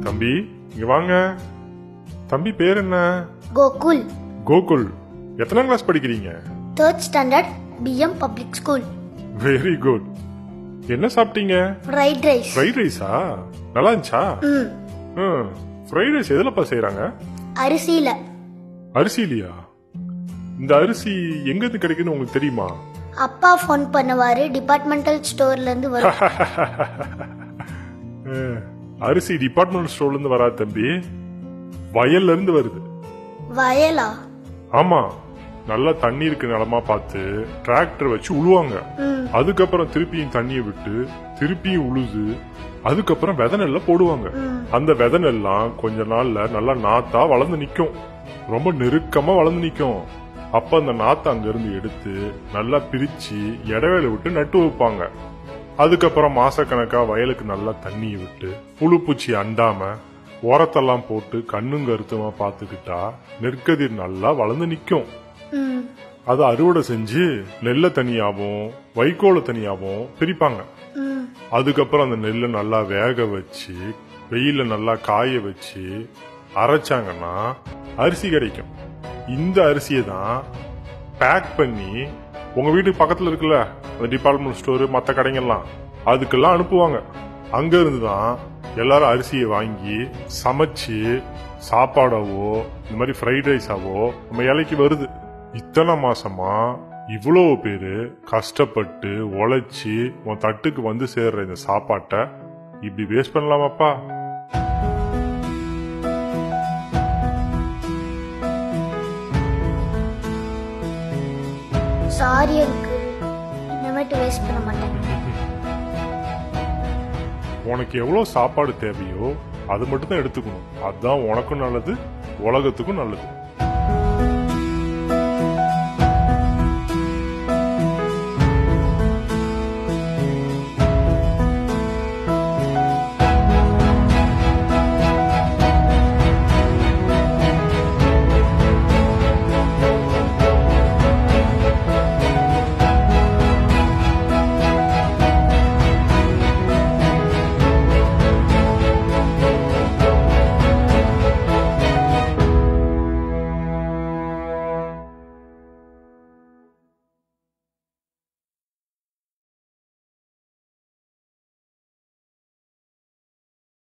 தம்பி இங்க வாங்க. தம்பி பேர் என்ன? கோகுல். கோகுல், எத்தனாம் கிளாஸ் படிக்கிறீங்க? 3rd standard BM public school. Very good. என்ன சாப்பிட்டீங்க? Fried rice. ஃப்ரைட் ரைஸா? நல்லா இருந்துச்சா? ஃப்ரைட் ரைஸ் எதுலப்பா செய்யறாங்க? அரிசியில. அரிசியிலையா? இந்த அரிசி எங்க இருந்து கிடைக்குன்னு உங்களுக்கு தெரியுமா? அப்பா ஃபோன் பண்ணுவாரு, டிபார்ட்மெண்டல் ஸ்டோர்ல இருந்து வரும். அரிசி டிபார்ட்மெண்டல் ஸ்டோர்ல இருந்து வராது தம்பி, வயல்ல இருந்து வருது. வயலா? ஆமா, நல்லா தண்ணி இருக்கு நிலமா பார்த்து டிராக்டர் வச்சு உழுவாங்க. அதுக்கப்புறம் திருப்பியும் தண்ணியை விட்டு திருப்பியும் உழுது அதுக்கப்புறம் விதை நெல்ல போடுவாங்க. அந்த விதை நெல்லாம் கொஞ்ச நாள்ல நல்லா நாத்தா வளர்ந்து நிக்கும், ரொம்ப நெருக்கமா வளர்ந்து நிக்கும். அப்ப அந்த நாத்தை அங்க இருந்து எடுத்து நல்லா பிரிச்சு இடைவேளை விட்டு நட்டு வைப்பாங்க. அதுக்கப்புறம் மாசக்கணக்கா வயலுக்கு நல்லா தண்ணியை விட்டு புழு பூச்சி அண்டாம உரத்தெல்லாம் போட்டு கண்ணும் கருத்துமா பாத்துக்கிட்டா நெற்கதிர் நல்லா வளர்ந்து நிக்கும். அதை அறுவடை செஞ்சு நெல்ல தனியாவும் வைக்கோல தனியாவும் பிரிப்பாங்க. அதுக்கப்புறம் அந்த நெல்லை நல்லா வேக வச்சு வெயில நல்லா காய வச்சு அரைச்சாங்கன்னா அரிசி கிடைக்கும். இந்த அரிசியை தான் பேக் பண்ணி உங்க வீட்டுக்கு பக்கத்துல இருக்குல்ல அந்த டிபார்ட்மெண்ட் ஸ்டோர் மற்ற கடைங்கெல்லாம் அதுக்கெல்லாம் அனுப்புவாங்க. அங்க இருந்துதான் எல்லாரும் அரிசியை வாங்கி சமைச்சு சாப்பாடாவோ இந்த மாதிரி ஃப்ரைட் ரைஸாவோ நம்ம இலைக்கு வருது. இத்தனை மாசமா இவ்வளவு பேரு கஷ்டப்பட்டு உழைச்சி உன் தட்டுக்கு வந்து சேர்ற இந்த சாப்பாட்டை இப்படி வேஸ்ட் பண்ணலாமாப்பா? சாரி அங்கிள், இனிமேட்டு வேஸ்ட் பண்ண மாட்டேன். உனக்கு எவ்வளவு சாப்பாடு தேவையோ அது மட்டும் தான் எடுத்துக்கணும். அதுதான் உனக்கும் நல்லது, உலகத்துக்கும் நல்லது.